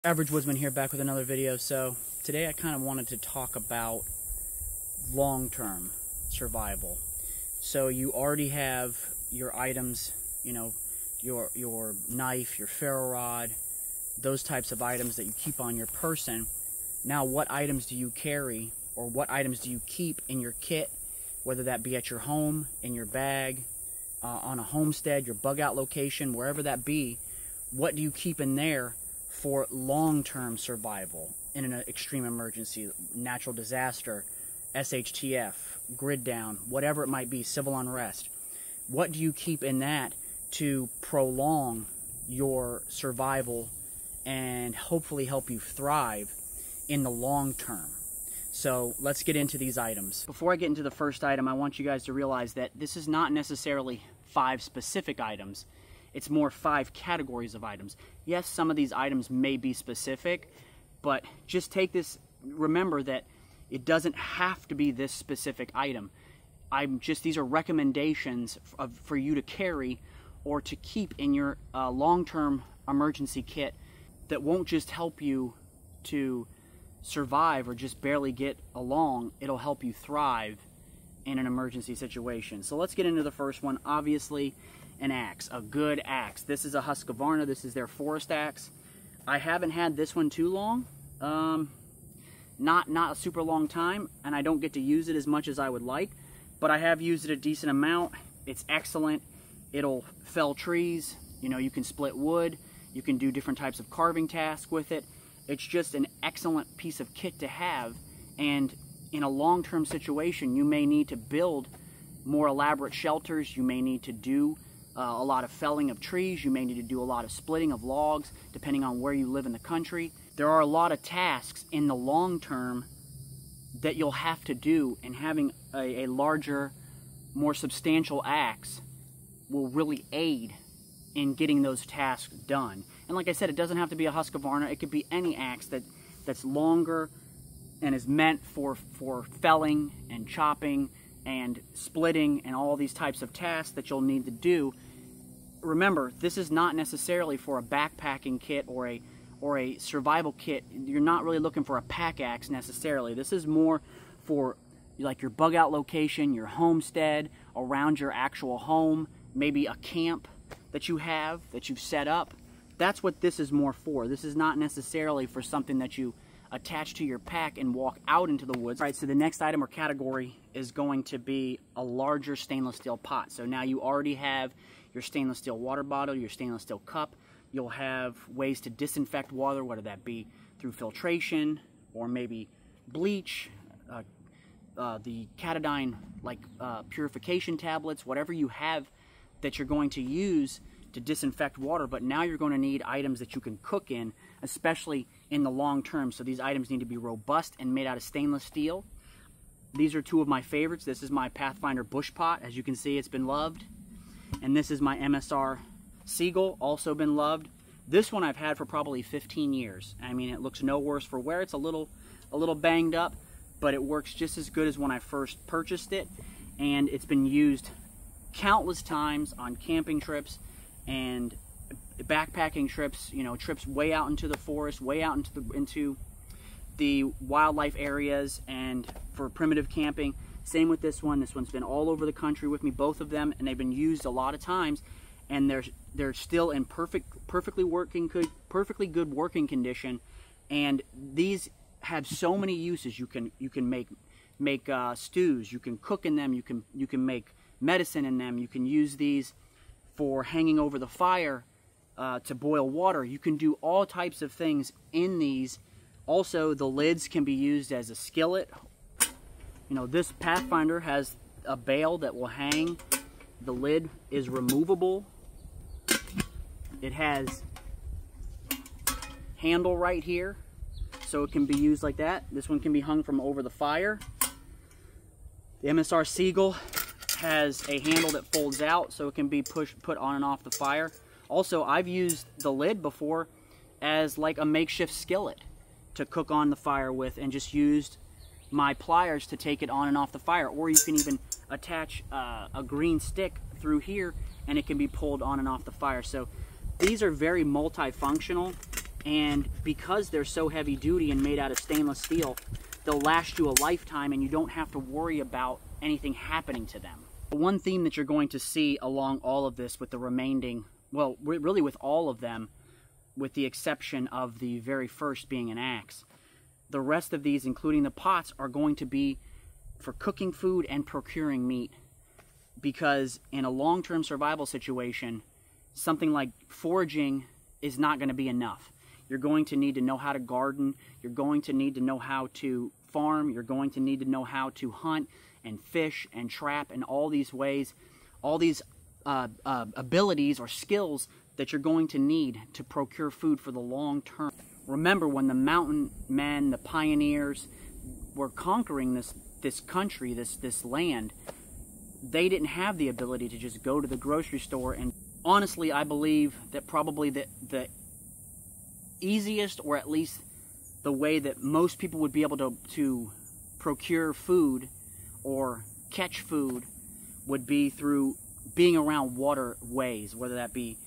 Average Woodsman here, back with another video. So today I kind of wanted to talk about long-term survival. So you already have your items, you know, your knife, your ferro rod, those types of items that you keep on your person. Now what items do you carry, or what items do you keep in your kit, whether that be at your home, in your bag, on a homestead, your bug out location, wherever that be? What do you keep in there for long-term survival in an extreme emergency, natural disaster, SHTF, grid down, whatever it might be, civil unrest? What do you keep in that to prolong your survival and hopefully help you thrive in the long term? So let's get into these items. Before I get into the first item, I want you guys to realize that this is not necessarily 5 specific items. It's more 5 categories of items. Yes, some of these items may be specific, but just take this, remember that it doesn't have to be this specific item. These are recommendations for you to carry or to keep in your long-term emergency kit that won't just help you to survive or just barely get along. It'll help you thrive in an emergency situation. So let's get into the first one. Obviously, an axe, a good axe. This is a Husqvarna. This is their forest axe. I haven't had this one too long, not a super long time, and I don't get to use it as much as I would like, but I have used it a decent amount. It's excellent. It'll fell trees. You know, you can split wood. You can do different types of carving tasks with it. It's just an excellent piece of kit to have, and in a long-term situation, you may need to build more elaborate shelters. You may need to do a lot of felling of trees. You may need to do a lot of splitting of logs, depending on where you live in the country. There are a lot of tasks in the long term that you'll have to do, and having a larger, more substantial axe will really aid in getting those tasks done. And like I said, it doesn't have to be a Husqvarna. It could be any axe that's longer and is meant for felling and chopping and splitting and all these types of tasks that you'll need to do. Remember, this is not necessarily for a backpacking kit or a survival kit. You're not really looking for a pack axe necessarily. This is more for like your bug out location, your homestead, around your actual home, maybe a camp that you've set up. That's what this is more for. This is not necessarily for something that you attach to your pack and walk out into the woods. All right, so the next item or category is going to be a larger stainless steel pot. So now you already have your stainless steel water bottle, your stainless steel cup. You'll have ways to disinfect water, whether that be through filtration or maybe bleach, the Katadyn purification tablets, whatever you have that you're going to use to disinfect water. But now you're going to need items that you can cook in, especially in the long term. So these items need to be robust and made out of stainless steel. These are 2 of my favorites. This is my Pathfinder Bush Pot. As you can see, it's been loved. And this is my MSR Seagull, also been loved. This one I've had for probably 15 years. I mean, it looks no worse for wear. It's a little banged up, but it works just as good as when I first purchased it. And it's been used countless times on camping trips and backpacking trips, you know, trips way out into the forest, way out into the wildlife areas, and for primitive camping. Same with this one. This one's been all over the country with me, both of them, and they've been used a lot of times, and they're still in perfectly good working condition. And these have so many uses. You can make stews. You can cook in them. You can make medicine in them. You can use these for hanging over the fire to boil water. You can do all types of things in these. Also, the lids can be used as a skillet. You know, this Pathfinder has a bail that will hang. The lid is removable. It has handle right here, so it can be used like that. This one can be hung from over the fire. The MSR Seagull has a handle that folds out, so it can be put on and off the fire. Also, I've used the lid before as like a makeshift skillet to cook on the fire with, and just used my pliers to take it on and off the fire. Or you can even attach a green stick through here and it can be pulled on and off the fire. So these are very multifunctional, And because they're so heavy duty and made out of stainless steel, they'll last you a lifetime and you don't have to worry about anything happening to them. One theme that you're going to see along all of this with the remaining, well, really with all of them, with the exception of the very first being an axe, the rest of these, including the pots, are going to be for cooking food and procuring meat. Because in a long-term survival situation, something like foraging is not going to be enough. You're going to need to know how to garden. You're going to need to know how to farm. You're going to need to know how to hunt and fish and trap in all these ways, all these abilities or skills that you're going to need to procure food for the long term. Remember, when the mountain men, the pioneers, were conquering this country, this land, they didn't have the ability to just go to the grocery store. And honestly, I believe that probably the easiest, or at least the way that most people would be able to procure food or catch food, would be through being around waterways, whether that be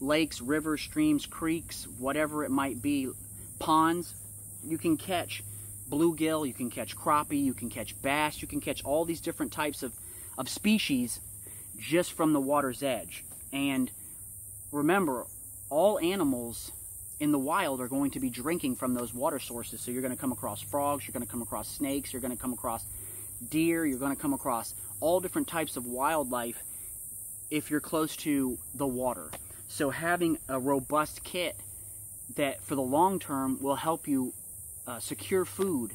lakes, rivers, streams, creeks, whatever it might be, ponds. You can catch bluegill, you can catch crappie, you can catch bass, you can catch all these different types of species just from the water's edge. And remember, all animals in the wild are going to be drinking from those water sources. So you're going to come across frogs, you're going to come across snakes, you're going to come across deer, you're going to come across all different types of wildlife if you're close to the water. So having a robust kit that for the long term will help you secure food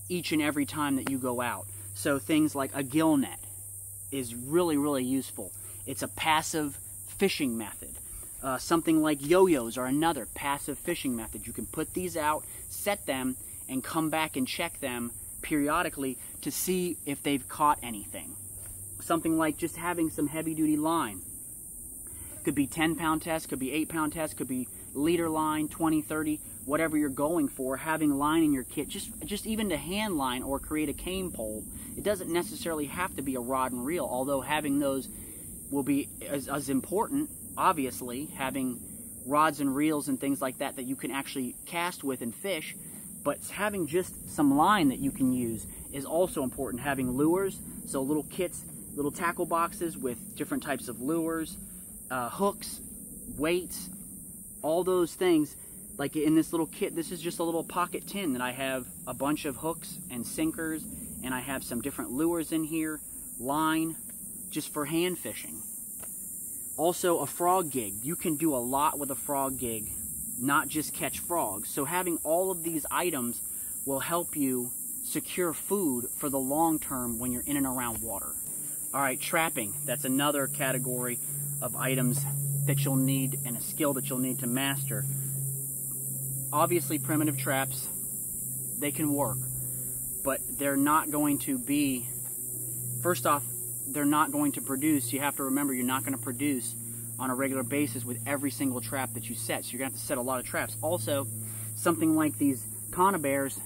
each and every time that you go out. So things like a gill net is really, really useful. It's a passive fishing method. Something like yo-yos are another passive fishing method. You can put these out, set them, and come back and check them periodically to see if they've caught anything. Something like just having some heavy-duty line. Could be 10-pound test, could be 8-pound test, could be leader line, 20, 30, whatever you're going for. Having line in your kit, just even to hand line or create a cane pole. It doesn't necessarily have to be a rod and reel, although having those will be as important. Obviously, having rods and reels and things like that you can actually cast with and fish, but having just some line that you can use is also important. Having lures, so little kits, little tackle boxes with different types of lures, hooks, weights, all those things. Like in this little kit, this is just a little pocket tin that I have a bunch of hooks and sinkers, and I have some different lures in here, line, just for hand fishing. Also, a frog gig. You can do a lot with a frog gig, not just catch frogs. So having all of these items will help you secure food for the long term when you're in and around water. All right, trapping. That's another category of items that you'll need and a skill that you'll need to master. Obviously, primitive traps, they can work, but they're not going to be, first off, they're not going to produce. You have to remember, you're not going to produce on a regular basis with every single trap that you set. So you're going to have to set a lot of traps. Also, something like these conibears,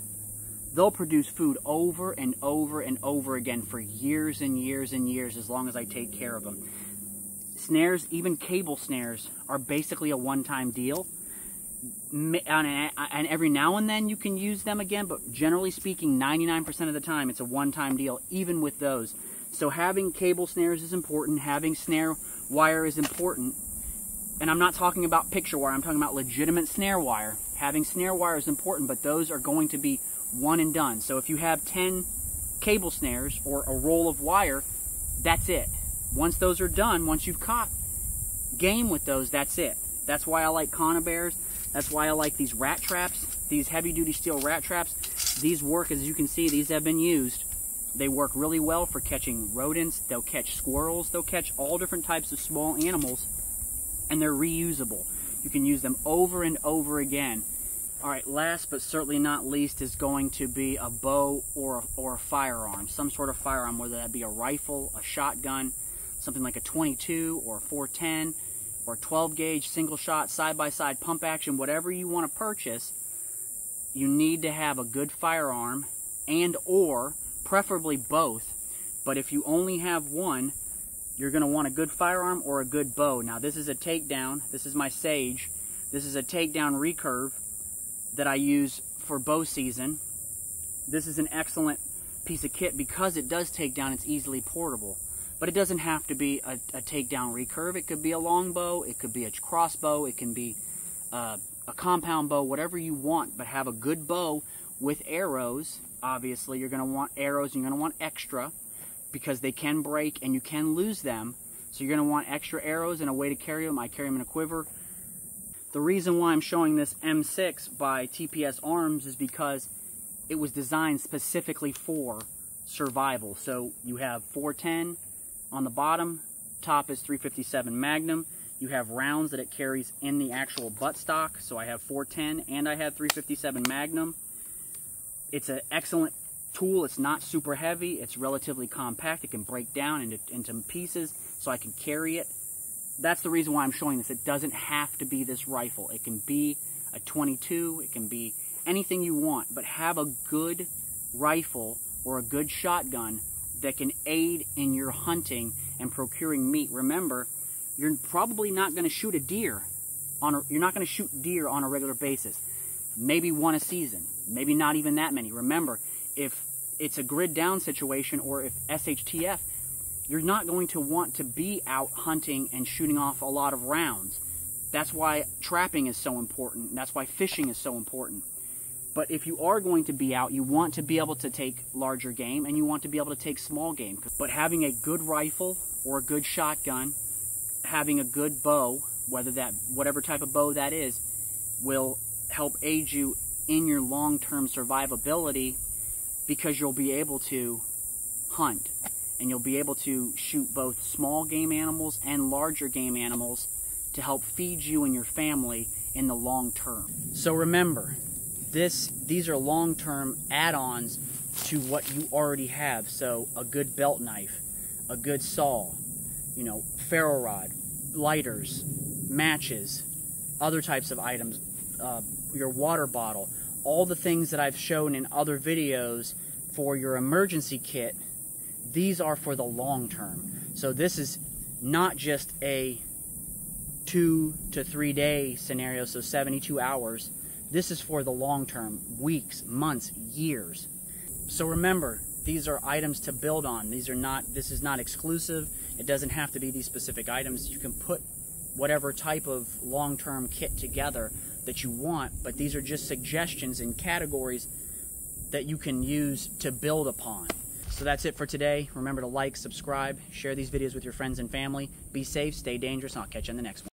they'll produce food over and over and over again for years and years and years, as long as I take care of them. Snares, even cable snares, are basically a one-time deal. And every now and then you can use them again, but generally speaking, 99% of the time, it's a one-time deal, even with those. So having cable snares is important. Having snare wire is important. And I'm not talking about picture wire. I'm talking about legitimate snare wire. Having snare wire is important, but those are going to be one and done. So if you have 10 cable snares or a roll of wire, that's it. Once those are done, once you've caught game with those, that's it. That's why I like conibears. That's why I like these rat traps, these heavy-duty steel rat traps. These work, as you can see, these have been used. They work really well for catching rodents. They'll catch squirrels. They'll catch all different types of small animals, and they're reusable. You can use them over and over again. All right, last but certainly not least is going to be a bow or a firearm, some sort of firearm, whether that be a rifle, a shotgun, something like a 22 or a 410 or 12 gauge single shot, side-by-side pump action, whatever you want to purchase. You need to have a good firearm and or preferably both, but if you only have one, you're going to want a good firearm or a good bow. Now this is a takedown. This is my Sage. This is a takedown recurve that I use for bow season. This is an excellent piece of kit because it does take down. It's easily portable. But it doesn't have to be a takedown recurve. It could be a longbow, it could be a crossbow, it can be a compound bow, whatever you want, but have a good bow with arrows. Obviously, you're going to want arrows and you're going to want extra because they can break and you can lose them. So you're going to want extra arrows and a way to carry them. I carry them in a quiver. The reason why I'm showing this M6 by TPS Arms is because it was designed specifically for survival. So you have 410 on the bottom, top is 357 Magnum. You have rounds that it carries in the actual buttstock. So I have 410 and I have 357 Magnum. It's an excellent tool. It's not super heavy. It's relatively compact. It can break down into pieces so I can carry it. That's the reason why I'm showing this. It doesn't have to be this rifle. It can be a 22. It can be anything you want, but have a good rifle or a good shotgun that can aid in your hunting and procuring meat. Remember, you're probably not going to shoot a deer you're not going to shoot deer on a regular basis. Maybe one a season, maybe not even that many. Remember, if it's a grid down situation or if SHTF, you're not going to want to be out hunting and shooting off a lot of rounds. That's why trapping is so important. And that's why fishing is so important. But if you are going to be out, you want to be able to take larger game and you want to be able to take small game. But having a good rifle or a good shotgun, having a good bow, whatever type of bow that is, will help aid you in your long-term survivability because you'll be able to hunt and you'll be able to shoot both small game animals and larger game animals to help feed you and your family in the long term. So remember, these are long-term add-ons to what you already have. So a good belt knife, a good saw, ferro rod, lighters, matches, other types of items, your water bottle, all the things that I've shown in other videos for your emergency kit. These are for the long term. So this is not just a 2 to 3 day scenario, so 72 hours. This is for the long term, weeks, months, years. So remember, these are items to build on. This is not exclusive. It doesn't have to be these specific items. You can put whatever type of long-term kit together that you want, but these are just suggestions and categories that you can use to build upon. So that's it for today. Remember to like, subscribe, share these videos with your friends and family. Be safe, stay dangerous, and I'll catch you in the next one.